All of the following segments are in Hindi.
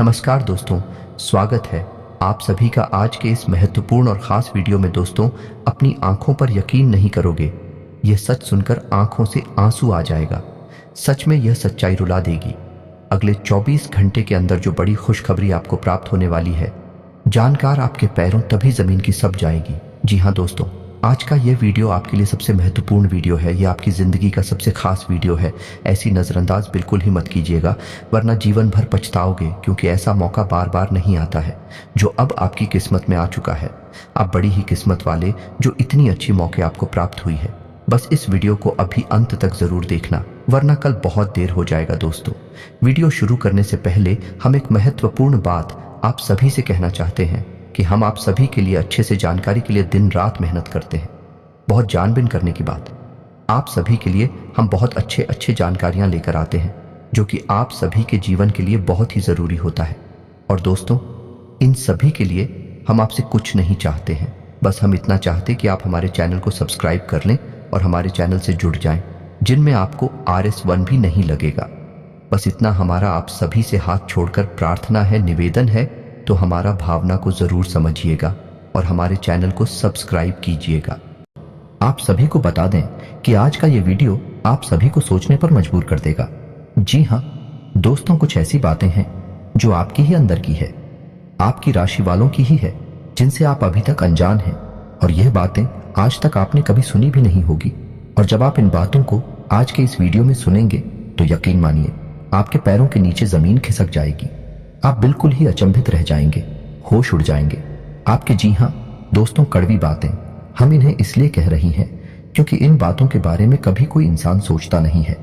नमस्कार दोस्तों, स्वागत है आप सभी का आज के इस महत्वपूर्ण और ख़ास वीडियो में। दोस्तों, अपनी आंखों पर यकीन नहीं करोगे, यह सच सुनकर आंखों से आंसू आ जाएगा। सच में यह सच्चाई रुला देगी। अगले 24 घंटे के अंदर जो बड़ी खुशखबरी आपको प्राप्त होने वाली है, जानकार आपके पैरों तभी ज़मीन की सप जाएगी। जी हाँ दोस्तों, आज का यह वीडियो आपके लिए सबसे महत्वपूर्ण वीडियो है। यह आपकी ज़िंदगी का सबसे खास वीडियो है। ऐसी नज़रअंदाज बिल्कुल ही मत कीजिएगा, वरना जीवन भर पछताओगे, क्योंकि ऐसा मौका बार बार नहीं आता है जो अब आपकी किस्मत में आ चुका है। आप बड़ी ही किस्मत वाले जो इतनी अच्छी मौके आपको प्राप्त हुई है। बस इस वीडियो को अभी अंत तक ज़रूर देखना, वरना कल बहुत देर हो जाएगा। दोस्तों, वीडियो शुरू करने से पहले हम एक महत्वपूर्ण बात आप सभी से कहना चाहते हैं कि हम आप सभी के लिए अच्छे से जानकारी के लिए दिन रात मेहनत करते हैं। बहुत जानबीन करने की बात, आप सभी के लिए हम बहुत अच्छे जानकारियां लेकर आते हैं जो कि आप सभी के जीवन के लिए बहुत ही ज़रूरी होता है। और दोस्तों, इन सभी के लिए हम आपसे कुछ नहीं चाहते हैं, बस हम इतना चाहते कि आप हमारे चैनल को सब्सक्राइब कर लें और हमारे चैनल से जुड़ जाएं, जिनमें आपको RS1 भी नहीं लगेगा। बस इतना हमारा आप सभी से हाथ छोड़कर प्रार्थना है, निवेदन है, तो हमारा भावना को ज़रूर समझिएगा और हमारे चैनल को सब्सक्राइब कीजिएगा। आप सभी को बता दें कि आज का ये वीडियो आप सभी को सोचने पर मजबूर कर देगा। जी हाँ दोस्तों, कुछ ऐसी बातें हैं जो आपकी ही अंदर की है, आपकी राशि वालों की ही है, जिनसे आप अभी तक अनजान हैं, और यह बातें आज तक आपने कभी सुनी भी नहीं होगी। और जब आप इन बातों को आज के इस वीडियो में सुनेंगे तो यकीन मानिए आपके पैरों के नीचे जमीन खिसक जाएगी। आप बिल्कुल ही अचंभित रह जाएंगे, होश उड़ जाएंगे। आपके जी हाँ दोस्तों, कड़वी बातें हम इन्हें इसलिए कह रही हैं क्योंकि इन बातों के बारे में कभी कोई इंसान सोचता नहीं है,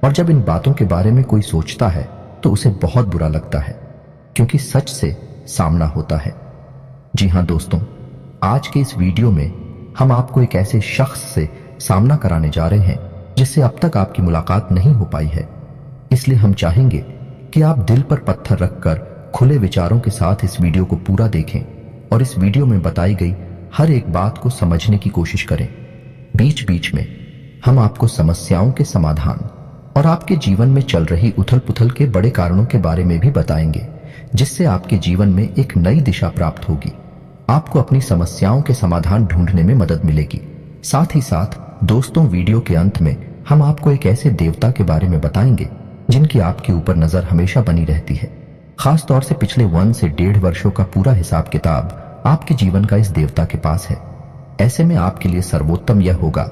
और जब इन बातों के बारे में कोई सोचता है तो उसे बहुत बुरा लगता है, क्योंकि सच से सामना होता है। जी हाँ दोस्तों, आज के इस वीडियो में हम आपको एक ऐसे शख्स से सामना कराने जा रहे हैं जिससे अब तक आपकी मुलाकात नहीं हो पाई है। इसलिए हम चाहेंगे कि आप दिल पर पत्थर रखकर खुले विचारों के साथ इस वीडियो को पूरा देखें और इस वीडियो में बताई गई हर एक बात को समझने की कोशिश करें। बीच बीच में हम आपको समस्याओं के समाधान और आपके जीवन में चल रही उथल पुथल के बड़े कारणों के बारे में भी बताएंगे, जिससे आपके जीवन में एक नई दिशा प्राप्त होगी। आपको अपनी समस्याओं के समाधान ढूंढने में मदद मिलेगी। साथ ही साथ दोस्तों, वीडियो के अंत में हम आपको एक ऐसे देवता के बारे में बताएंगे जिनकी आपके ऊपर नजर हमेशा बनी रहती है। खास तौर से पिछले 1 से 1.5 वर्षों का पूरा हिसाब किताब आपके जीवन का इस देवता के पास है। ऐसे में आपके लिए सर्वोत्तम यह होगा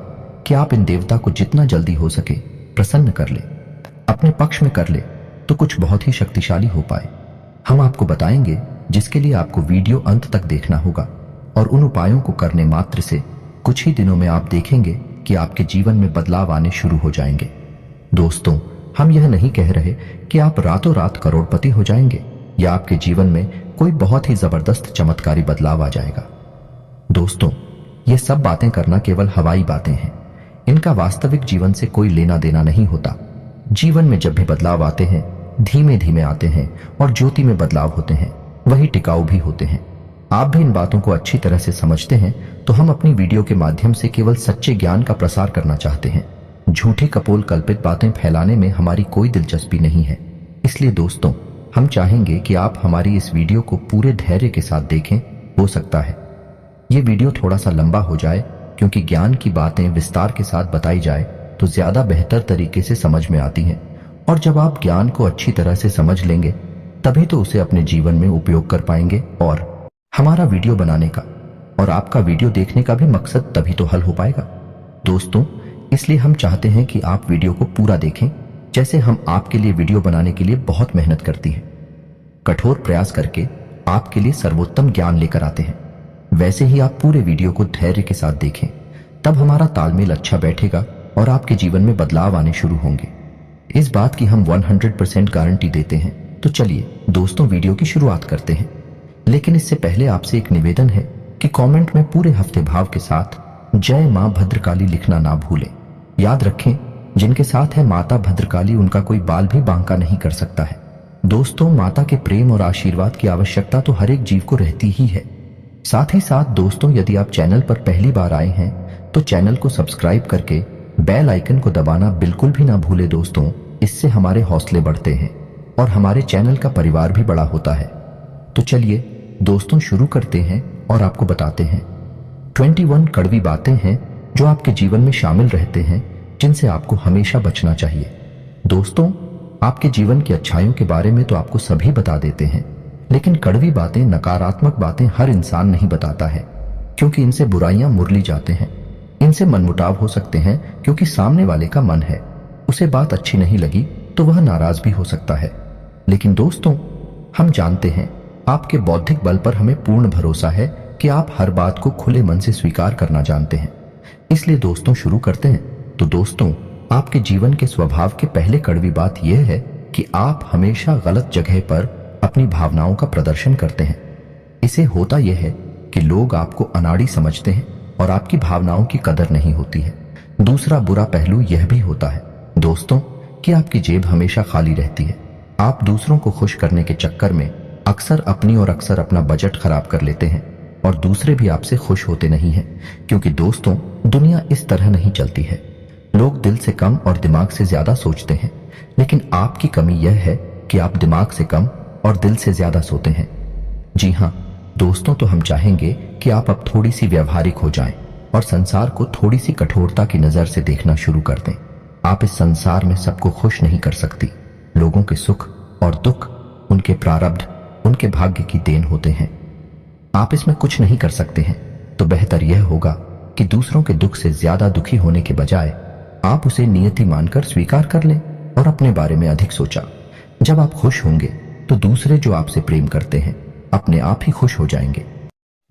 कि आप इन देवता को जितना जल्दी हो सके प्रसन्न कर ले, अपने पक्ष में कर ले, तो कुछ बहुत ही शक्तिशाली हो पाए। हम आपको बताएंगे जिसके लिए आपको वीडियो अंत तक देखना होगा, और उन उपायों को करने मात्र से कुछ ही दिनों में आप देखेंगे कि आपके जीवन में बदलाव आने शुरू हो जाएंगे। दोस्तों, हम यह नहीं कह रहे कि आप रातों रात करोड़पति हो जाएंगे या आपके जीवन में कोई बहुत ही जबरदस्त चमत्कारी बदलाव आ जाएगा। दोस्तों, ये सब बातें करना केवल हवाई बातें हैं। इनका वास्तविक जीवन से कोई लेना देना नहीं होता। जीवन में जब भी बदलाव आते हैं, धीमे धीमे आते हैं, और ज्योति में बदलाव होते हैं, वही टिकाऊ भी होते हैं। आप भी इन बातों को अच्छी तरह से समझते हैं, तो हम अपनी वीडियो के माध्यम से केवल सच्चे ज्ञान का प्रसार करना चाहते हैं। झूठी कपोल कल्पित बातें फैलाने में हमारी कोई दिलचस्पी नहीं है। इसलिए दोस्तों, हम चाहेंगे कि आप हमारी इस वीडियो को पूरे धैर्य के साथ देखें। हो सकता है ये वीडियो थोड़ा सा लंबा हो जाए, क्योंकि ज्ञान की बातें विस्तार के साथ बताई जाए तो ज्यादा बेहतर तरीके से समझ में आती हैं, और जब आप ज्ञान को अच्छी तरह से समझ लेंगे तभी तो उसे अपने जीवन में उपयोग कर पाएंगे, और हमारा वीडियो बनाने का और आपका वीडियो देखने का भी मकसद तभी तो हल हो पाएगा। दोस्तों, इसलिए हम चाहते हैं कि आप वीडियो को पूरा देखें, जैसे हम आपके लिए वीडियो बनाने के लिए बहुत मेहनत करती हैं, कठोर प्रयास करके आपके लिए सर्वोत्तम ज्ञान लेकर आते हैं। वैसे ही आप पूरे वीडियो को धैर्य के साथ देखें, तब हमारा तालमेल अच्छा बैठेगा और आपके जीवन में बदलाव आने शुरू होंगे। इस बात की हम 100% गारंटी देते हैं। तो चलिए दोस्तों, वीडियो की शुरुआत करते हैं। लेकिन इससे पहले आपसे एक निवेदन है कि कमेंट में पूरे हफ्ते भाव के साथ जय मां भद्रकाली लिखना ना भूलें। याद रखें, जिनके साथ है माता भद्रकाली, उनका कोई बाल भी बांका नहीं कर सकता है। दोस्तों, माता के प्रेम और आशीर्वाद की आवश्यकता तो हर एक जीव को रहती ही है। साथ ही साथ दोस्तों, यदि आप चैनल पर पहली बार आए हैं तो चैनल को सब्सक्राइब करके बेल आइकन को दबाना बिल्कुल भी ना भूले दोस्तों, इससे हमारे हौसले बढ़ते हैं। और हमारे चैनल का परिवार भी बड़ा होता है। तो चलिए दोस्तों शुरू करते हैं और आपको बताते हैं 21 कड़वी बातें हैं जो आपके जीवन में शामिल रहते हैं, जिनसे आपको हमेशा बचना चाहिए। दोस्तों, आपके जीवन की अच्छाइयों के बारे में तो आपको सभी बता देते हैं, लेकिन कड़वी बातें, नकारात्मक बातें हर इंसान नहीं बताता है, क्योंकि इनसे बुराइयां मुरली जाते हैं। इनसे मनमुटाव हो सकते हैं क्योंकि सामने वाले का मन है, उसे बात अच्छी नहीं लगी तो वह नाराज भी हो सकता है। लेकिन दोस्तों, हम जानते हैं आपके बौद्धिक बल पर हमें पूर्ण भरोसा है कि आप हर बात को खुले मन से स्वीकार करना जानते हैं। इसलिए दोस्तों शुरू करते हैं। तो दोस्तों, आपके जीवन के स्वभाव के पहले कड़वी बात यह है कि आप हमेशा गलत जगह पर अपनी भावनाओं का प्रदर्शन करते हैं। इसे होता यह है कि लोग आपको अनाड़ी समझते हैं और आपकी भावनाओं की कदर नहीं होती है। दूसरा बुरा पहलू यह भी होता है दोस्तों कि आपकी जेब हमेशा खाली रहती है। आप दूसरों को खुश करने के चक्कर में अक्सर अपनी और अक्सर अपना बजट खराब कर लेते हैं और दूसरे भी आपसे खुश होते नहीं हैं, क्योंकि दोस्तों दुनिया इस तरह नहीं चलती है। लोग दिल से कम और दिमाग से ज्यादा सोचते हैं, लेकिन आपकी कमी यह है कि आप दिमाग से कम और दिल से ज्यादा सोते हैं। जी हाँ दोस्तों, तो हम चाहेंगे कि आप अब थोड़ी सी व्यवहारिक हो जाएं और संसार को थोड़ी सी कठोरता की नजर से देखना शुरू कर दें। आप इस संसार में सबको खुश नहीं कर सकती। लोगों के सुख और दुख उनके प्रारब्ध, उनके भाग्य की देन होते हैं। आप इसमें कुछ नहीं कर सकते हैं। तो बेहतर यह होगा कि दूसरों के दुख से ज्यादा दुखी होने के बजाय आप उसे नियति मानकर स्वीकार कर लें और अपने बारे में अधिक सोचा। जब आप खुश होंगे तो दूसरे जो आपसे प्रेम करते हैं अपने आप ही खुश हो जाएंगे।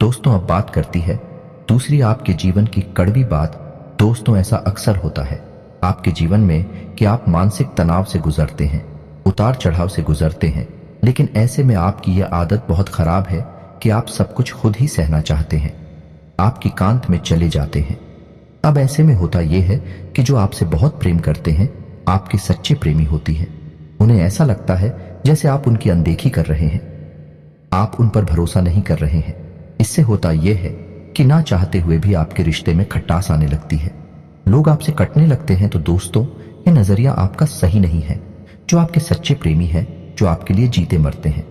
दोस्तों, अब बात करती है दूसरी आपके जीवन की कड़वी बात। दोस्तों, ऐसा अक्सर होता है आपके जीवन में कि आप मानसिक तनाव से गुजरते हैं, उतार चढ़ाव से गुजरते हैं, लेकिन ऐसे में आपकी यह आदत बहुत खराब है कि आप सब कुछ खुद ही सहना चाहते हैं। आपकी कांत में चले जाते हैं। अब ऐसे में होता यह है कि जो आपसे बहुत प्रेम करते हैं आपके सच्चे प्रेमी होती हैं। उन्हें ऐसा लगता है जैसे आप उनकी अनदेखी कर रहे हैं, आप उन पर भरोसा नहीं कर रहे हैं। इससे होता यह है कि ना चाहते हुए भी आपके रिश्ते में खटास आने लगती है। लोग आपसे कटने लगते हैं। तो दोस्तों, ये नजरिया आपका सही नहीं है। जो आपके सच्चे प्रेमी हैं, जो आपके लिए जीते मरते हैं,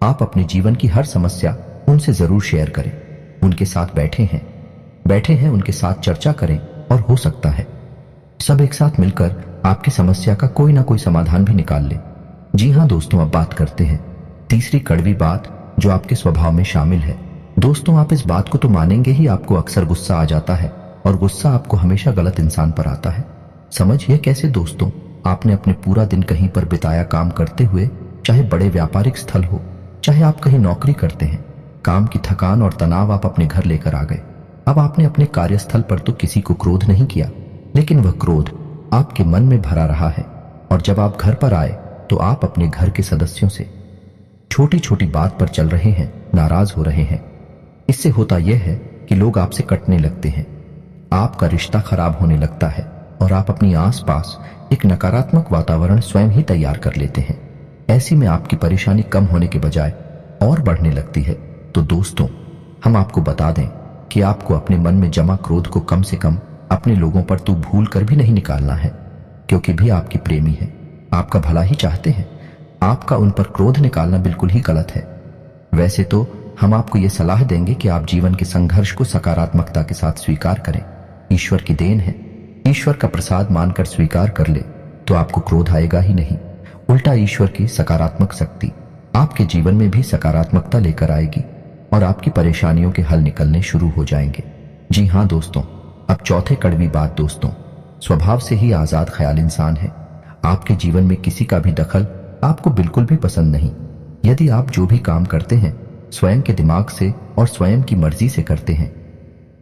आप अपने जीवन की हर समस्या उनसे जरूर शेयर करें। उनके साथ बैठे हैं उनके साथ चर्चा करें और हो सकता है सब एक साथ मिलकर आपकी समस्या का कोई ना कोई समाधान भी निकाल लें। जी हाँ दोस्तों, अब बात करते हैं तीसरी कड़वी बात जो आपके स्वभाव में शामिल है। दोस्तों, आप इस बात को तो मानेंगे ही, आपको अक्सर गुस्सा आ जाता है और गुस्सा आपको हमेशा गलत इंसान पर आता है। समझिए कैसे दोस्तों, आपने अपने पूरा दिन कहीं पर बिताया काम करते हुए, चाहे बड़े व्यापारिक स्थल हो, चाहे आप कहीं नौकरी करते हैं। काम की थकान और तनाव आप अपने घर लेकर आ गए। अब आपने अपने कार्यस्थल पर तो किसी को क्रोध नहीं किया, लेकिन वह क्रोध आपके मन में भरा रहा है। और जब आप घर पर आए तो आप अपने घर के सदस्यों से छोटी छोटी बात पर चल रहे हैं, नाराज हो रहे हैं। इससे होता यह है कि लोग आपसे कटने लगते हैं, आपका रिश्ता खराब होने लगता है और आप अपनी आसपास एक नकारात्मक वातावरण स्वयं ही तैयार कर लेते हैं। ऐसी में आपकी परेशानी कम होने के बजाय और बढ़ने लगती है। तो दोस्तों, हम आपको बता दें कि आपको अपने मन में जमा क्रोध को कम से कम अपने लोगों पर तो भूल कर भी नहीं निकालना है, क्योंकि भी आपकी प्रेमी है, आपका भला ही चाहते हैं। आपका उन पर क्रोध निकालना बिल्कुल ही गलत है। वैसे तो हम आपको यह सलाह देंगे कि आप जीवन के संघर्ष को सकारात्मकता के साथ स्वीकार करें। ईश्वर की देन है, ईश्वर का प्रसाद मानकर स्वीकार कर ले तो आपको क्रोध आएगा ही नहीं। उल्टा ईश्वर की सकारात्मक शक्ति आपके जीवन में भी सकारात्मकता लेकर आएगी और आपकी परेशानियों के हल निकलने शुरू हो जाएंगे। जी हाँ दोस्तों, अब चौथे कड़वी बात। दोस्तों, स्वभाव से ही आजाद ख्याल इंसान है। आपके जीवन में किसी का भी दखल आपको बिल्कुल भी पसंद नहीं। यदि आप जो भी काम करते हैं स्वयं के दिमाग से और स्वयं की मर्जी से करते हैं,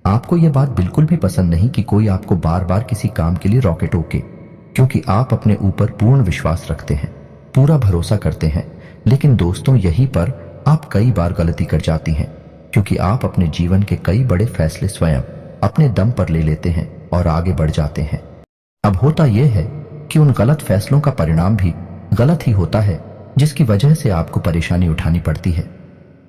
आपको यह बात बिल्कुल भी पसंद नहीं कि कोई आपको बार बार किसी काम के लिए रोके टोके, क्योंकि आप अपने ऊपर पूर्ण विश्वास रखते हैं, पूरा भरोसा करते हैं। लेकिन दोस्तों, यहीं पर आप कई बार गलती कर जाती हैं, क्योंकि आप अपने जीवन के कई बड़े फैसले स्वयं अपने दम पर ले लेते हैं और आगे बढ़ जाते हैं। अब होता यह है कि उन गलत फैसलों का परिणाम भी गलत ही होता है, जिसकी वजह से आपको परेशानी उठानी पड़ती है।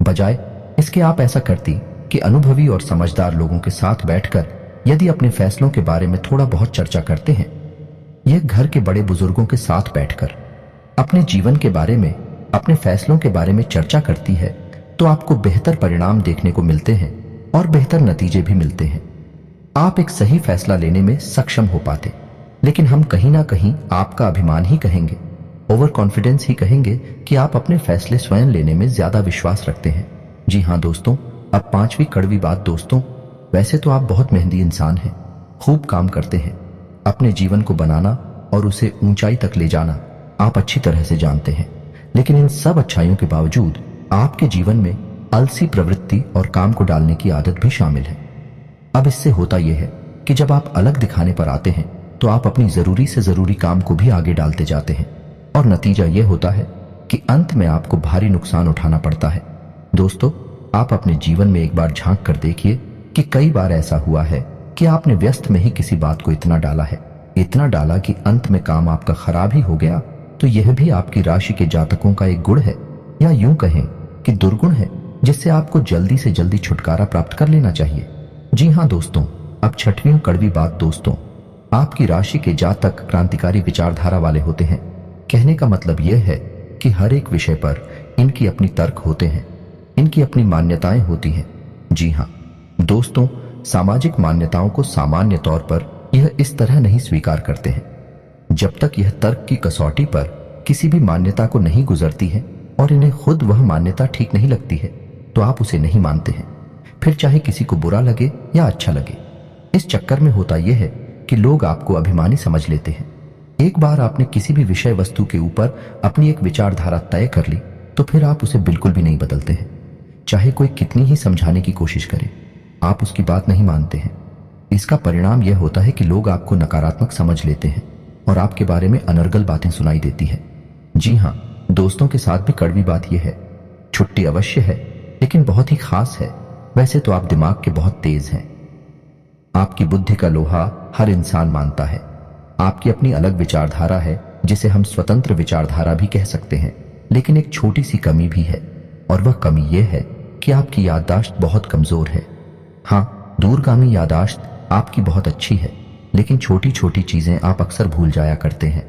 बजाय इसके आप ऐसा करती कि अनुभवी और समझदार लोगों के साथ बैठकर यदि अपने फैसलों के बारे में थोड़ा बहुत चर्चा करते हैं, यह घर के बड़े बुजुर्गों के साथ बैठकर, अपने जीवन के बारे में, अपने फैसलों के बारे में चर्चा करती है तो आपको बेहतर परिणाम देखने को मिलते हैं और बेहतर नतीजे भी मिलते हैं। आप एक सही फैसला लेने में सक्षम हो पाते, लेकिन हम कहीं ना कहीं आपका अभिमान ही कहेंगे, ओवर कॉन्फिडेंस ही कहेंगे कि आप अपने फैसले स्वयं लेने में ज्यादा विश्वास रखते हैं। जी हाँ दोस्तों, अब 5वीं कड़वी बात दोस्तों, वैसे तो आप बहुत मेहनती इंसान हैं, खूब काम करते हैं, अपने जीवन को बनाना और उसे ऊंचाई तक ले जाना आप अच्छी तरह से जानते हैं, लेकिन इन सब अच्छाइयों के बावजूद आपके जीवन में आलसी प्रवृत्ति और काम को डालने की आदत भी शामिल है। अब इससे होता यह है कि जब आप अलग दिखाने पर आते हैं तो आप अपनी जरूरी से जरूरी काम को भी आगे डालते जाते हैं और नतीजा यह होता है कि अंत में आपको भारी नुकसान उठाना पड़ता है। दोस्तों, आप अपने जीवन में एक बार झांक कर देखिए कि कई बार ऐसा हुआ है कि आपने व्यस्त में ही किसी बात को इतना डाला है, इतना डाला कि अंत में काम आपका खराब ही हो गया। तो यह भी आपकी राशि के जातकों का एक गुण है, या यूं कहें कि दुर्गुण है, जिससे आपको जल्दी से जल्दी छुटकारा प्राप्त कर लेना चाहिए। जी हाँ दोस्तों, अब 6वीं कड़वी बात दोस्तों, आपकी राशि के जातक क्रांतिकारी विचारधारा वाले होते हैं। कहने का मतलब यह है कि हर एक विषय पर इनकी अपनी तर्क होते हैं, इनकी अपनी मान्यताएं होती हैं। जी हाँ दोस्तों, सामाजिक मान्यताओं को सामान्य तौर पर यह इस तरह नहीं स्वीकार करते हैं। जब तक यह तर्क की कसौटी पर किसी भी मान्यता को नहीं गुजरती है और इन्हें खुद वह मान्यता ठीक नहीं लगती है तो आप उसे नहीं मानते हैं, फिर चाहे किसी को बुरा लगे या अच्छा लगे। इस चक्कर में होता यह है कि लोग आपको अभिमानी समझ लेते हैं। एक बार आपने किसी भी विषय वस्तु के ऊपर अपनी एक विचारधारा तय कर ली तो फिर आप उसे बिल्कुल भी नहीं बदलते हैं। चाहे कोई कितनी ही समझाने की कोशिश करे, आप उसकी बात नहीं मानते हैं। इसका परिणाम यह होता है कि लोग आपको नकारात्मक समझ लेते हैं और आपके बारे में अनर्गल बातें सुनाई देती है। जी हाँ दोस्तों, के साथ भी कड़वी बात यह है, छुट्टी अवश्य है लेकिन बहुत ही खास है। वैसे तो आप दिमाग के बहुत तेज हैं, आपकी बुद्धि का लोहा हर इंसान मानता है। आपकी अपनी अलग विचारधारा है जिसे हम स्वतंत्र विचारधारा भी कह सकते हैं, लेकिन एक छोटी सी कमी भी है और वह कमी यह है कि आपकी याददाश्त बहुत कमजोर है। हाँ, दूरगामी याददाश्त आपकी बहुत अच्छी है, लेकिन छोटी छोटी चीजें आप अक्सर भूल जाया करते हैं।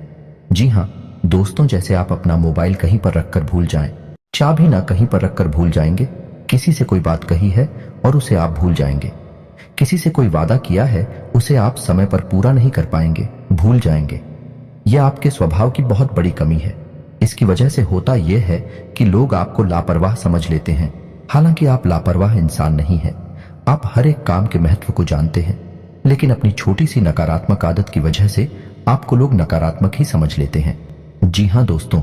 जी हाँ दोस्तों, जैसे आप अपना मोबाइल कहीं पर रखकर भूल जाएं, चाबी ना कहीं पर रखकर भूल जाएंगे, किसी से कोई बात कही है और उसे आप भूल जाएंगे, किसी से कोई वादा किया है उसे आप समय पर पूरा नहीं कर पाएंगे, भूल जाएंगे। यह आपके स्वभाव की बहुत बड़ी कमी है। इसकी वजह से होता यह है कि लोग आपको लापरवाह समझ लेते हैं, हालांकि आप लापरवाह इंसान नहीं हैं। आप हर एक काम के महत्व को जानते हैं, लेकिन अपनी छोटी सी नकारात्मक आदत की वजह से आपको लोग नकारात्मक ही समझ लेते हैं। जी हाँ दोस्तों,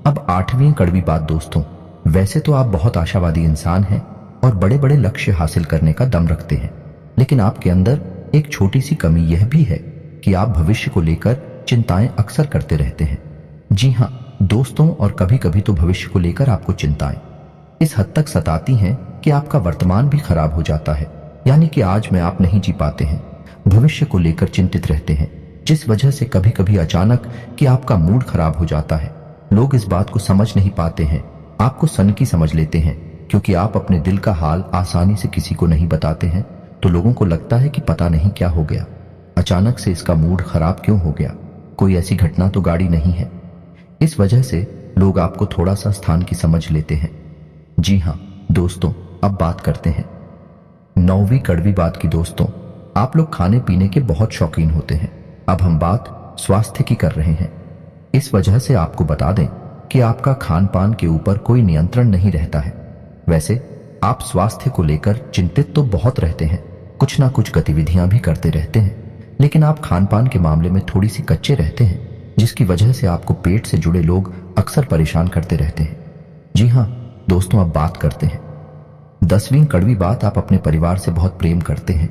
अब 8वीं कड़वी बात दोस्तों, वैसे तो आप बहुत आशावादी इंसान हैं और बड़े बड़े लक्ष्य हासिल करने का दम रखते हैं, लेकिन आपके अंदर एक छोटी सी कमी यह भी है कि आप भविष्य को लेकर चिंताएं अक्सर करते रहते हैं। जी हाँ दोस्तों, और कभी कभी तो भविष्य को लेकर आपको चिंताएं इस हद तक सताती हैं कि आपका वर्तमान भी खराब हो जाता है, यानी कि आज में आप नहीं जी पाते हैं, भविष्य को लेकर चिंतित रहते हैं, जिस वजह से कभी कभी अचानक कि आपका मूड खराब हो जाता है। लोग इस बात को समझ नहीं पाते हैं, आपको सनकी समझ लेते हैं, क्योंकि आप अपने दिल का हाल आसानी से किसी को नहीं बताते हैं, तो लोगों को लगता है कि पता नहीं क्या हो गया, अचानक से इसका मूड खराब क्यों हो गया, कोई ऐसी घटना तो गाड़ी नहीं है। इस वजह से लोग आपको थोड़ा सा स्थान की समझ लेते हैं। जी हाँ दोस्तों, अब बात करते हैं 9वीं कड़वी बात की। दोस्तों, आप लोग खाने पीने के बहुत शौकीन होते हैं। अब हम बात स्वास्थ्य की कर रहे हैं। इस वजह से आपको बता दें कि आपका खान पान के ऊपर कोई नियंत्रण नहीं रहता है। वैसे आप स्वास्थ्य को लेकर चिंतित तो बहुत रहते हैं, कुछ ना कुछ गतिविधियां भी करते रहते हैं, लेकिन आप खान पान के मामले में थोड़ी सी कच्चे रहते हैं, जिसकी वजह से आपको पेट से जुड़े लोग अक्सर परेशान करते रहते हैं। जी हाँ दोस्तों, अब बात करते हैं 10वीं कड़वी बात। आप अपने परिवार से बहुत प्रेम करते हैं,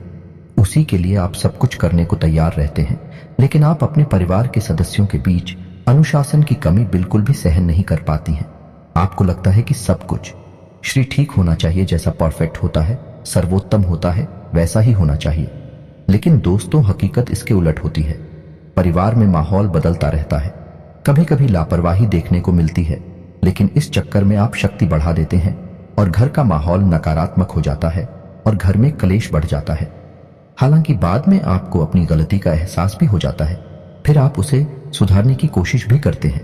उसी के लिए आप सब कुछ करने को तैयार रहते हैं, लेकिन आप अपने परिवार के सदस्यों के बीच अनुशासन की कमी बिल्कुल भी सहन नहीं कर पाती हैं। आपको लगता है कि सब कुछ श्री ठीक होना चाहिए, जैसा परफेक्ट होता है, सर्वोत्तम होता है, वैसा ही होना चाहिए। लेकिन दोस्तों, हकीकत इसके उलट होती है। परिवार में माहौल बदलता रहता है, कभी कभी लापरवाही देखने को मिलती है, लेकिन इस चक्कर में आप शक्ति बढ़ा देते हैं और घर का माहौल नकारात्मक हो जाता है और घर में कलेश बढ़ जाता है। हालांकि बाद में आपको अपनी गलती का एहसास भी हो जाता है, फिर आप उसे सुधारने की कोशिश भी करते हैं,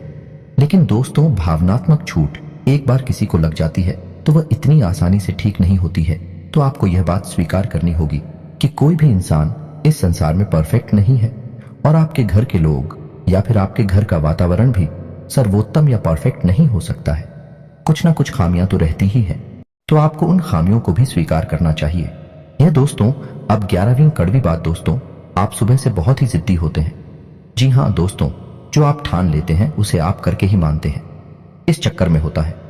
लेकिन दोस्तों, भावनात्मक छूट एक बार किसी को लग जाती है तो वह इतनी आसानी से ठीक नहीं होती है। तो आपको यह बात स्वीकार करनी होगी कि कोई भी इंसान इस संसार में परफेक्ट नहीं है, और आपके घर के लोग या फिर आपके घर का वातावरण भी सर्वोत्तम या परफेक्ट नहीं हो सकता है। कुछ ना कुछ खामियां तो रहती ही है, तो आपको उन खामियों को भी स्वीकार करना चाहिए। यह दोस्तों अब 11वीं कड़वी बात। दोस्तों, आप सुबह से बहुत ही जिद्दी होते हैं। जी हाँ दोस्तों, जो आप ठान लेते हैं उसे आप करके ही मानते हैं। इस चक्कर में होता है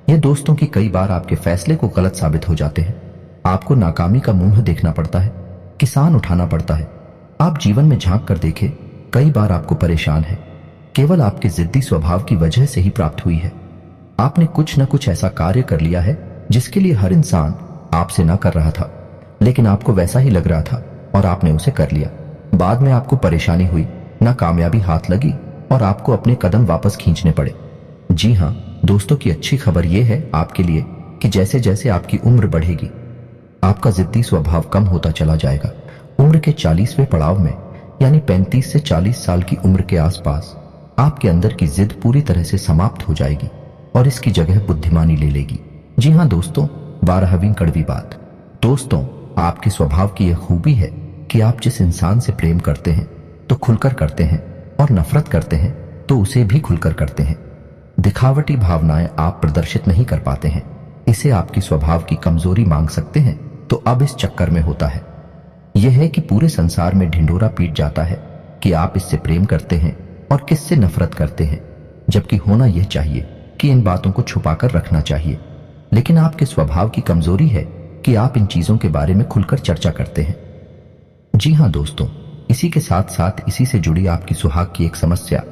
यह दोस्तों कि कई बार आपके फैसले को गलत साबित हो जाते हैं। आपको नाकामी का मुंह देखना पड़ता है, किसान उठाना पड़ता है। आप जीवन में झांक कर देखें, कई बार आपको परेशान है केवल आपके जिद्दी स्वभाव की वजह से ही प्राप्त हुई है। आपने कुछ न कुछ ऐसा कार्य कर लिया है जिसके लिए हर इंसान आपसे ना कर रहा था, लेकिन आपको वैसा ही लग रहा था और आपने उसे कर लिया। बाद में आपको परेशानी हुई, ना कामयाबी हाथ लगी और आपको अपने कदम वापस खींचने पड़े। जी हाँ दोस्तों, की अच्छी खबर यह है आपके लिए कि जैसे जैसे आपकी उम्र बढ़ेगी, आपका जिद्दी स्वभाव कम होता चला जाएगा। उम्र के 40वें पड़ाव में, यानी 35 से 40 साल की उम्र के आसपास, आपके अंदर की जिद पूरी तरह से समाप्त हो जाएगी और इसकी जगह बुद्धिमानी ले लेगी। जी हाँ दोस्तों, 12वीं कड़वी बात। दोस्तों, आपके स्वभाव की यह खूबी है कि आप जिस इंसान से प्रेम करते हैं तो खुलकर करते हैं, और नफरत करते हैं तो उसे भी खुलकर करते हैं। दिखावटी भावनाएं आप प्रदर्शित नहीं कर पाते हैं। इसे आपकी स्वभाव की कमजोरी मांग सकते हैं। तो अब इस चक्कर में होता है यह है कि पूरे संसार में ढिंढोरा पीट जाता है कि आप इससे प्रेम करते हैं और किससे नफरत करते हैं, जबकि होना यह चाहिए कि इन बातों को छुपाकर रखना चाहिए। लेकिन आपके स्वभाव की कमजोरी है कि आप इन चीजों के बारे में खुलकर चर्चा करते हैं। जी हाँ दोस्तों, इसी के साथ साथ इसी से जुड़ी आपकी सुहाग की एक समस्या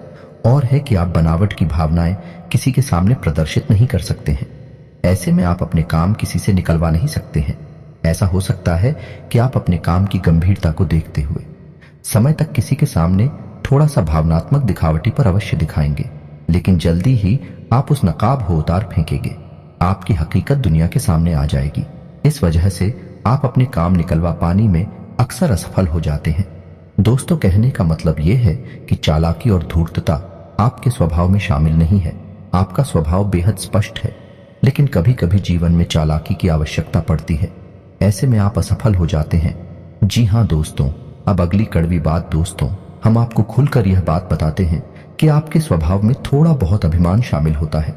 और है कि आप बनावट की भावनाएं किसी के सामने प्रदर्शित नहीं कर सकते हैं। ऐसे में आप अपने काम किसी से निकलवा नहीं सकते हैं। ऐसा हो सकता है कि आप अपने काम की गंभीरता को देखते हुए समय तक किसी के सामने थोड़ा सा भावनात्मक दिखावटी पर अवश्य दिखाएंगे, लेकिन जल्दी ही आप उस नकाब हो उतार फेंकेंगे। आपकी हकीकत दुनिया के सामने आ जाएगी। इस वजह से आप अपने काम निकलवा पाने में अक्सर असफल हो जाते हैं। दोस्तों, कहने का मतलब यह है कि चालाकी और धूर्तता आपके स्वभाव में शामिल नहीं है। आपका स्वभाव बेहद स्पष्ट है, लेकिन कभी कभी जीवन में चालाकी की आवश्यकता पड़ती है। ऐसे में आप असफल हो जाते हैं। जी हाँ दोस्तों, अब अगली कड़वी बात। दोस्तों, हम आपको खुलकर यह बात बताते हैं कि आपके स्वभाव में थोड़ा बहुत अभिमान शामिल होता है।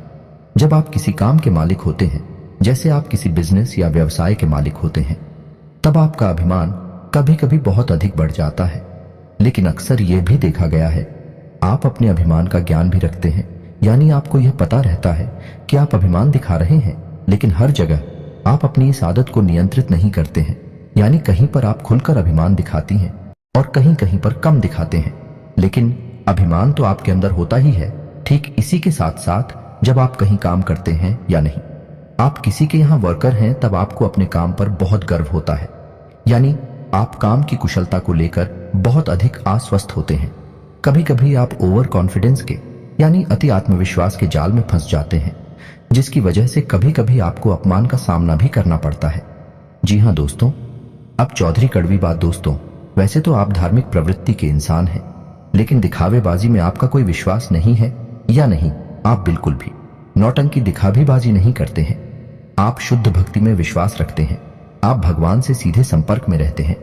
जब आप किसी काम के मालिक होते हैं, जैसे आप किसी बिजनेस या व्यवसाय के मालिक होते हैं, तब आपका अभिमान कभी कभी बहुत अधिक बढ़ जाता है। लेकिन अक्सर यह भी देखा गया है आप अपने अभिमान का ज्ञान भी रखते हैं, यानी आपको यह पता रहता है कि आप अभिमान दिखा रहे हैं, लेकिन हर जगह आप अपनी इस आदत को नियंत्रित नहीं करते हैं। यानी कहीं पर आप खुलकर अभिमान दिखाती हैं और कहीं कहीं पर कम दिखाते हैं। लेकिन अभिमान तो आपके अंदर होता ही है। ठीक इसी के साथ साथ जब आप कहीं काम करते हैं या नहीं, आप किसी के यहाँ वर्कर हैं, तब आपको अपने काम पर बहुत गर्व होता है। यानी आप काम की कुशलता को लेकर बहुत अधिक आश्वस्त होते हैं। कभी कभी आप ओवर कॉन्फिडेंस के यानी अति आत्मविश्वास के जाल में फंस जाते हैं, जिसकी वजह से कभी कभी आपको अपमान का सामना भी करना पड़ता है। जी हाँ दोस्तों, अब चौधरी कड़वी बात। दोस्तों, वैसे तो आप धार्मिक प्रवृत्ति के इंसान हैं, लेकिन दिखावेबाजी में आपका कोई विश्वास नहीं है या नहीं। आप बिल्कुल भी नौटंकी दिखावेबाजी नहीं करते हैं। आप शुद्ध भक्ति में विश्वास रखते हैं। आप भगवान से सीधे संपर्क में रहते हैं।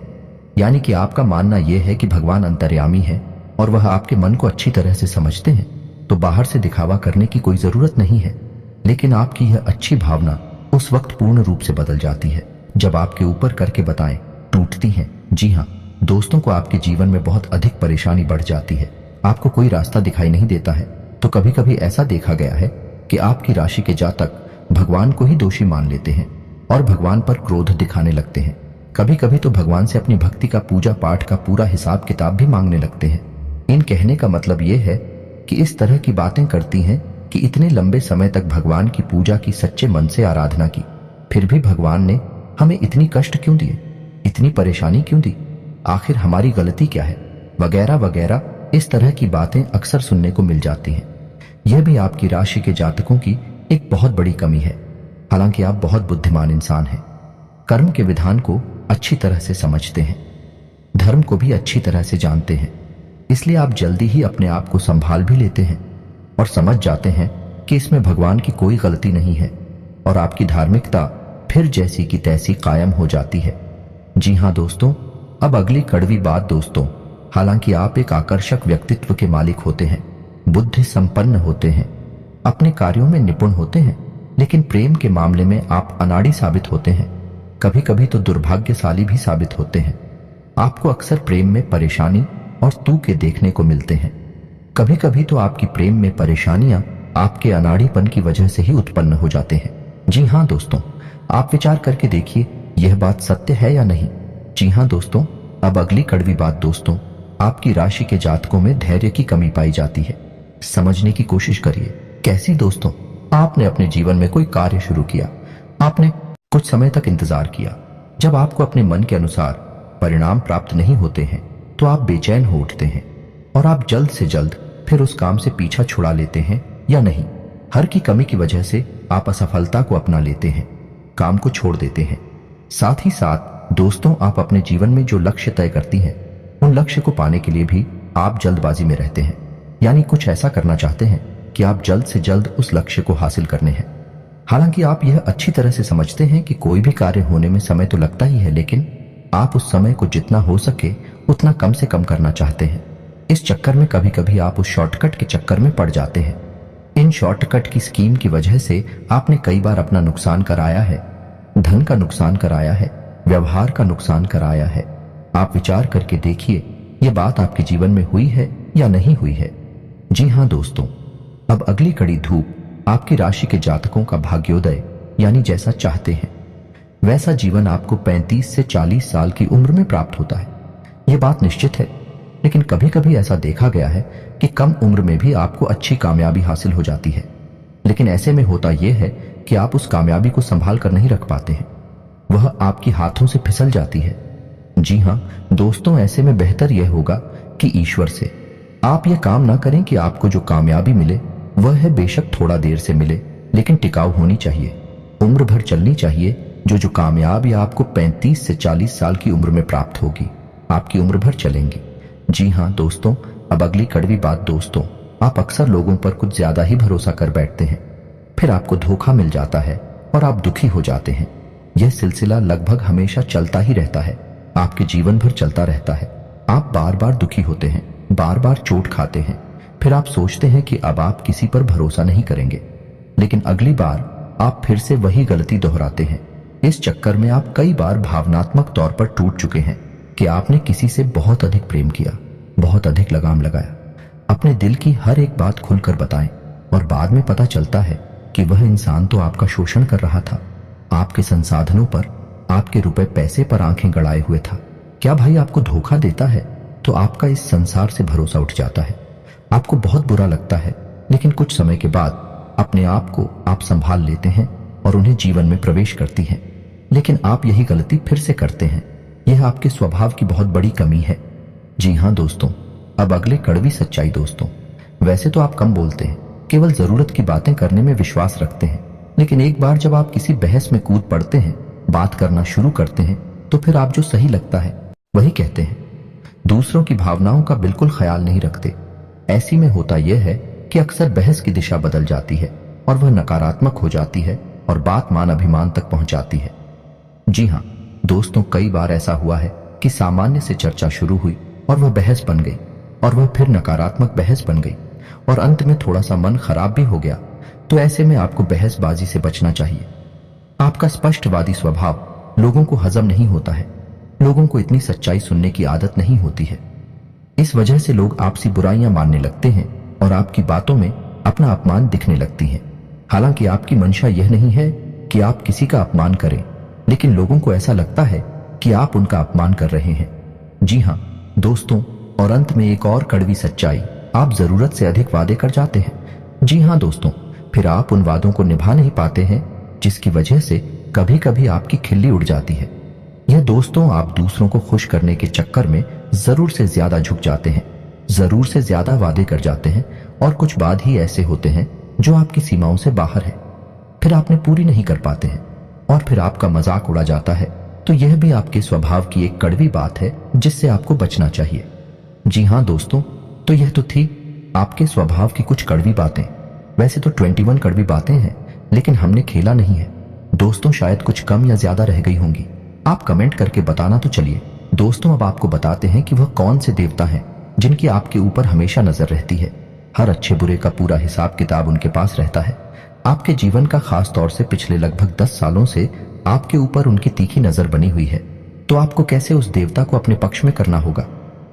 यानी कि आपका मानना यह है कि भगवान अंतर्यामी है और वह आपके मन को अच्छी तरह से समझते हैं, तो बाहर से दिखावा करने की कोई जरूरत नहीं है। लेकिन आपकी यह अच्छी भावना उस वक्त पूर्ण रूप से बदल जाती है जब आपके ऊपर करके बताएं टूटती हैं। जी हाँ दोस्तों, को आपके जीवन में बहुत अधिक परेशानी बढ़ जाती है। आपको कोई रास्ता दिखाई नहीं देता है। तो कभी कभी ऐसा देखा गया है कि आपकी राशि के जातक भगवान को ही दोषी मान लेते हैं और भगवान पर क्रोध दिखाने लगते हैं। कभी कभी तो भगवान से अपनी भक्ति का पूजा पाठ का पूरा हिसाब किताब भी मांगने लगते हैं। इन कहने का मतलब यह है कि इस तरह की बातें करती हैं कि इतने लंबे समय तक भगवान की पूजा की, सच्चे मन से आराधना की, फिर भी भगवान ने हमें इतनी कष्ट क्यों दिए, इतनी परेशानी क्यों दी, आखिर हमारी गलती क्या है, वगैरह वगैरह। इस तरह की बातें अक्सर सुनने को मिल जाती हैं। यह भी आपकी राशि के जातकों की एक बहुत बड़ी कमी है। हालांकि आप बहुत बुद्धिमान इंसान हैं, कर्म के विधान को अच्छी तरह से समझते हैं, धर्म को भी अच्छी तरह से जानते हैं, इसलिए आप जल्दी ही अपने आप को संभाल भी लेते हैं। और समझ जाते हैं कि इसमें भगवान की कोई गलती नहीं है और आपकी धार्मिकता फिर जैसी की तैसी कायम हो जाती है। जी हाँ दोस्तों, अब अगली कड़वी बात दोस्तों, हालांकि आप एक आकर्षक व्यक्तित्व के मालिक होते हैं, बुद्धि संपन्न होते हैं, अपने कार्यों में निपुण होते हैं, लेकिन प्रेम के मामले में आप अनाड़ी साबित होते हैं, कभी कभी तो दुर्भाग्यशाली भी साबित होते हैं। आपको अक्सर प्रेम में परेशानी और तूके देखने को मिलते हैं। कभी कभी तो आपकी प्रेम में परेशानियां आपके अनाड़ीपन की वजह से ही उत्पन्न हो जाते हैं। जी हाँ दोस्तों, आप विचार करके देखिए यह बात सत्य है या नहीं। जी हाँ दोस्तों, अब अगली कड़वी बात दोस्तों, आपकी राशि के जातकों में धैर्य की कमी पाई जाती है। समझने की कोशिश करिए। कैसी दोस्तों? आपने अपने जीवन में कोई कार्य शुरू किया, आपने कुछ समय तक इंतजार किया। जब आपको अपने मन के अनुसार परिणाम प्राप्त नहीं होते हैं तो आप बेचैन हो उठते हैं और आप जल्द से जल्द फिर उस काम से पीछा छुड़ा लेते हैं या नहीं। हर की कमी की वजह से आप असफलता को अपना लेते हैं, काम को छोड़ देते हैं। साथ ही साथ दोस्तों, आप अपने जीवन में जो लक्ष्य तय करती हैं उन लक्ष्य को पाने के लिए भी आप जल्दबाजी में रहते हैं, यानी कुछ ऐसा करना चाहते हैं कि आप जल्द से जल्द उस लक्ष्य को हासिल करने हैं। हालांकि आप यह अच्छी तरह से समझते हैं कि कोई भी कार्य होने में समय तो लगता ही है, लेकिन आप उस समय को जितना हो सके उतना कम से कम करना चाहते हैं। इस चक्कर में कभी कभी आप उस शॉर्टकट के चक्कर में पड़ जाते हैं। इन शॉर्टकट की स्कीम की वजह से आपने कई बार अपना नुकसान कराया है, धन का नुकसान कराया है, व्यवहार का नुकसान कराया है। आप विचार करके देखिए ये बात आपके जीवन में हुई है या नहीं हुई है। जी हाँ दोस्तों, अब अगली कड़ी धूप आपकी राशि के जातकों का भाग्योदय, यानी जैसा चाहते हैं वैसा जीवन आपको 35 से 40 साल की उम्र में प्राप्त होता है। यह बात निश्चित है, लेकिन कभी कभी ऐसा देखा गया है कि कम उम्र में भी आपको अच्छी कामयाबी हासिल हो जाती है, लेकिन ऐसे में होता यह है कि आप उस कामयाबी को संभाल कर नहीं रख पाते हैं, वह आपके हाथों से फिसल जाती है। जी हाँ दोस्तों, ऐसे में बेहतर यह होगा कि ईश्वर से आप यह काम ना करें कि आपको जो कामयाबी मिले वह है बेशक थोड़ा देर से मिले, लेकिन टिकाऊ होनी चाहिए, उम्र भर चलनी चाहिए। जो कामयाबी आपको 35 से 40 साल की उम्र में प्राप्त होगी, आपकी उम्र भर चलेंगी। जी हाँ दोस्तों, अब अगली कड़वी बात दोस्तों, आप अक्सर लोगों पर कुछ ज्यादा ही भरोसा कर बैठते हैं, फिर आपको धोखा मिल जाता है और आप दुखी हो जाते हैं। यह सिलसिला लगभग हमेशा चलता ही रहता है, आपके जीवन भर चलता रहता है। आप बार बार दुखी होते हैं, बार बार चोट खाते हैं, फिर आप सोचते हैं कि अब आप किसी पर भरोसा नहीं करेंगे, लेकिन अगली बार आप फिर से वही गलती दोहराते हैं। इस चक्कर में आप कई बार भावनात्मक तौर पर टूट चुके हैं कि आपने किसी से बहुत अधिक प्रेम किया, बहुत अधिक लगाम लगाया, अपने दिल की हर एक बात खुलकर बताएं, और बाद में पता चलता है कि वह इंसान तो आपका शोषण कर रहा था, आपके संसाधनों पर, आपके रुपए पैसे पर आंखें गड़ाए हुए था। क्या भाई आपको धोखा देता है तो आपका इस संसार से भरोसा उठ जाता है, आपको बहुत बुरा लगता है, लेकिन कुछ समय के बाद अपने आप को आप संभाल लेते हैं और उन्हें जीवन में प्रवेश करती हैं। लेकिन आप यही गलती फिर से करते हैं। यह आपके स्वभाव की बहुत बड़ी कमी है। जी हाँ दोस्तों, अब अगले कड़वी सच्चाई दोस्तों, वैसे तो आप कम बोलते हैं, केवल जरूरत की बातें करने में विश्वास रखते हैं, लेकिन एक बार जब आप किसी बहस में कूद पड़ते हैं, बात करना शुरू करते हैं, तो फिर आप जो सही लगता है वही कहते हैं, दूसरों की भावनाओं का बिल्कुल ख्याल नहीं रखते। ऐसी में होता यह है कि अक्सर बहस की दिशा बदल जाती है और वह नकारात्मक हो जाती है और बात मान अभिमान तक पहुंच जाती है। जी हाँ दोस्तों, कई बार ऐसा हुआ है कि सामान्य से चर्चा शुरू हुई और वह बहस बन गई, और वह फिर नकारात्मक बहस बन गई, और अंत में थोड़ा सा मन खराब भी हो गया। तो ऐसे में आपको बहसबाजी से बचना चाहिए। आपका स्पष्टवादी स्वभाव लोगों को हजम नहीं होता है, लोगों को इतनी सच्चाई सुनने की आदत नहीं होती है। इस वजह से लोग आपसी बुराइयां मानने लगते हैं और आपकी बातों में अपना अपमान दिखने लगती है। हालांकि आपकी मंशा यह नहीं है कि आप किसी का अपमान करें, लेकिन लोगों को ऐसा लगता है कि आप उनका अपमान कर रहे हैं। जी हाँ दोस्तों, और अंत में एक और कड़वी सच्चाई, आप जरूरत से अधिक वादे कर जाते हैं। जी हाँ दोस्तों, फिर आप उन वादों को निभा नहीं पाते हैं, जिसकी वजह से कभी कभी आपकी खिल्ली उड़ जाती है। यह दोस्तों, आप दूसरों को खुश करने के चक्कर में जरूर से ज्यादा झुक जाते हैं, जरूर से ज्यादा वादे कर जाते हैं, और कुछ वाद ही ऐसे होते हैं जो आपकी सीमाओं से बाहर है, फिर आपने पूरी नहीं कर पाते हैं और फिर आपका मजाक उड़ा जाता है। तो यह भी आपके स्वभाव की एक कड़वी बात है जिससे आपको बचना चाहिए। जी हाँ दोस्तों, तो यह तो थी आपके स्वभाव की कुछ कड़वी बातें। वैसे तो 21 कड़वी बातें हैं, लेकिन हमने खेला नहीं है दोस्तों, शायद कुछ कम या ज्यादा रह गई होंगी। आप कमेंट करके बताना तो चलिए। दोस्तों अब आपको बताते हैं कि वह कौन से देवता हैं जिनकी आपके ऊपर हमेशा नजर रहती है। हर अच्छे बुरे का पूरा हिसाब किताब उनके पास रहता है। आपके जीवन का खास तौर से पिछले लगभग 10 सालों से आपके ऊपर उनकी तीखी नजर बनी हुई है। तो आपको कैसे उस देवता को अपने पक्ष में करना होगा?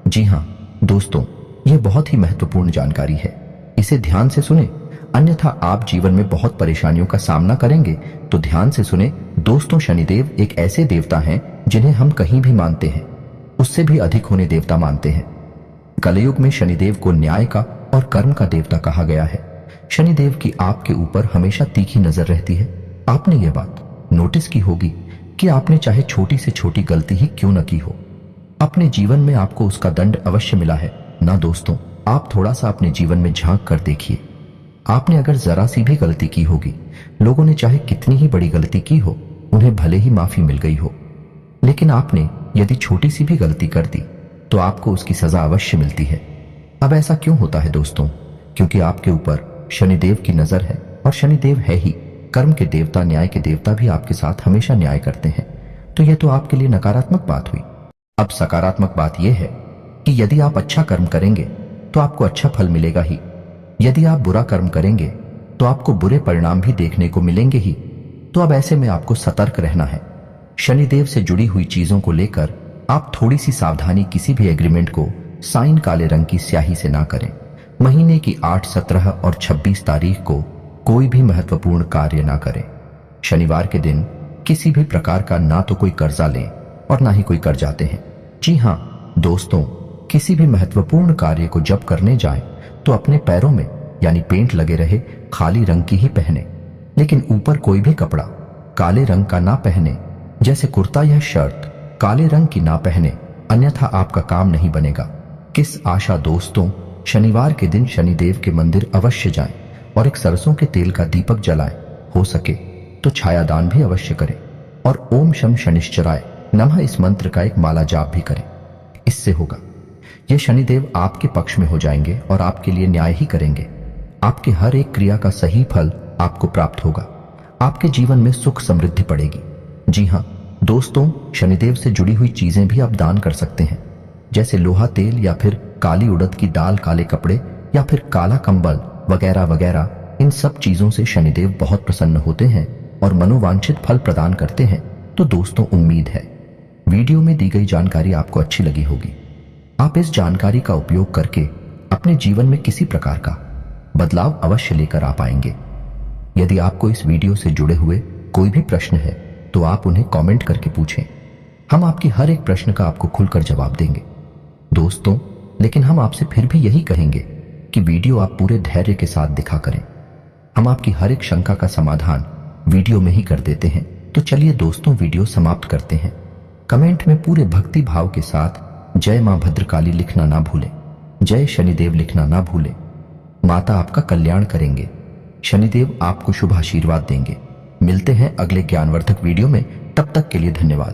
जी हाँ दोस्तों, यह बहुत ही महत्वपूर्ण जानकारी है, इसे ध्यान से सुने, अन्यथा आप जीवन में बहुत परेशानियों का सामना करेंगे। तो ध्यान से सुने दोस्तों, शनिदेव एक ऐसे देवता हैं जिन्हें हम कहीं भी मानते हैं उससे भी अधिक होने देवता मानते हैं। कलयुग में शनिदेव को न्याय का और कर्म का देवता कहा गया है। शनिदेव की आपके ऊपर हमेशा तीखी नजर रहती है। आपने यह बात नोटिस की होगी कि आपने चाहे छोटी से छोटी गलती ही क्यों न की हो, अपने जीवन में आपको उसका दंड अवश्य मिला है ना दोस्तों। आप थोड़ा सा अपने जीवन में झांक कर देखिए, आपने अगर जरा सी भी गलती की होगी, लोगों ने चाहे कितनी ही बड़ी गलती की हो, उन्हें भले ही माफी मिल गई हो, लेकिन आपने यदि छोटी सी भी गलती कर दी तो आपको उसकी सजा अवश्य मिलती है। अब ऐसा क्यों होता है दोस्तों? क्योंकि आपके ऊपर शनिदेव की नजर है, और शनिदेव है ही कर्म के देवता, न्याय के देवता भी आपके साथ हमेशा न्याय करते हैं। तो यह तो आपके लिए नकारात्मक बात हुई। अब सकारात्मक बात यह है कि यदि आप अच्छा कर्म करेंगे तो आपको अच्छा फल मिलेगा ही, यदि आप बुरा कर्म करेंगे तो आपको बुरे परिणाम भी देखने को मिलेंगे ही। तो अब ऐसे में आपको सतर्क रहना है। शनिदेव से जुड़ी हुई चीजों को लेकर आप थोड़ी सी सावधानी, किसी भी एग्रीमेंट को साइन काले रंग की स्याही से ना करें। महीने की 8, 17 और 26 तारीख को कोई भी महत्वपूर्ण कार्य ना करें। शनिवार के दिन किसी भी प्रकार का ना तो कोई कर्जा लें और ना ही कोई कर्जाते हैं। जी हाँ दोस्तों, किसी भी महत्वपूर्ण कार्य को जब करने जाएं तो अपने पैरों में यानी पेंट लगे रहे खाली रंग की ही पहने, लेकिन ऊपर कोई भी कपड़ा काले रंग का ना पहने, जैसे कुर्ता या शर्ट काले रंग की ना पहने, अन्यथा आपका काम नहीं बनेगा। किस आशा दोस्तों, शनिवार के दिन शनिदेव के मंदिर अवश्य जाएं और एक सरसों के तेल का दीपक जलाएं। हो सके तो छायादान भी अवश्य करें और ओम शम शनिश्चराय नमः इस मंत्र का एक माला जाप भी करें। इससे होगा ये शनिदेव आपके पक्ष में हो जाएंगे और आपके लिए न्याय ही करेंगे। आपके हर एक क्रिया का सही फल आपको प्राप्त होगा। आपके जीवन में सुख समृद्धि पड़ेगी। जी हाँ दोस्तों, शनिदेव से जुड़ी हुई चीजें भी आप दान कर सकते हैं, जैसे लोहा तेल या फिर काली उड़द की दाल, काले कपड़े या फिर काला कंबल वगैरह वगैरह। इन सब चीजों से शनिदेव बहुत प्रसन्न होते हैं और मनोवांछित फल प्रदान करते हैं। तो दोस्तों, उम्मीद है वीडियो में दी गई जानकारी आपको अच्छी लगी होगी। आप इस जानकारी का उपयोग करके अपने जीवन में किसी प्रकार का बदलाव अवश्य लेकर आ पाएंगे। यदि आपको इस वीडियो से जुड़े हुए कोई भी प्रश्न है तो आप उन्हें कमेंट करके पूछें। हम आपकी हर एक प्रश्न का आपको खुलकर जवाब देंगे दोस्तों। लेकिन हम आपसे फिर भी यही कहेंगे कि वीडियो आप पूरे धैर्य के साथ दिखा करें। हम आपकी हर एक शंका का समाधान वीडियो में ही कर देते हैं। तो चलिए दोस्तों, वीडियो समाप्त करते हैं। कमेंट में पूरे भक्ति भाव के साथ जय मां भद्रकाली लिखना ना भूलें, जय शनिदेव लिखना ना भूलें। माता आपका कल्याण करेंगे, शनिदेव आपको शुभ आशीर्वाद देंगे। मिलते हैं अगले ज्ञानवर्धक वीडियो में, तब तक के लिए धन्यवाद।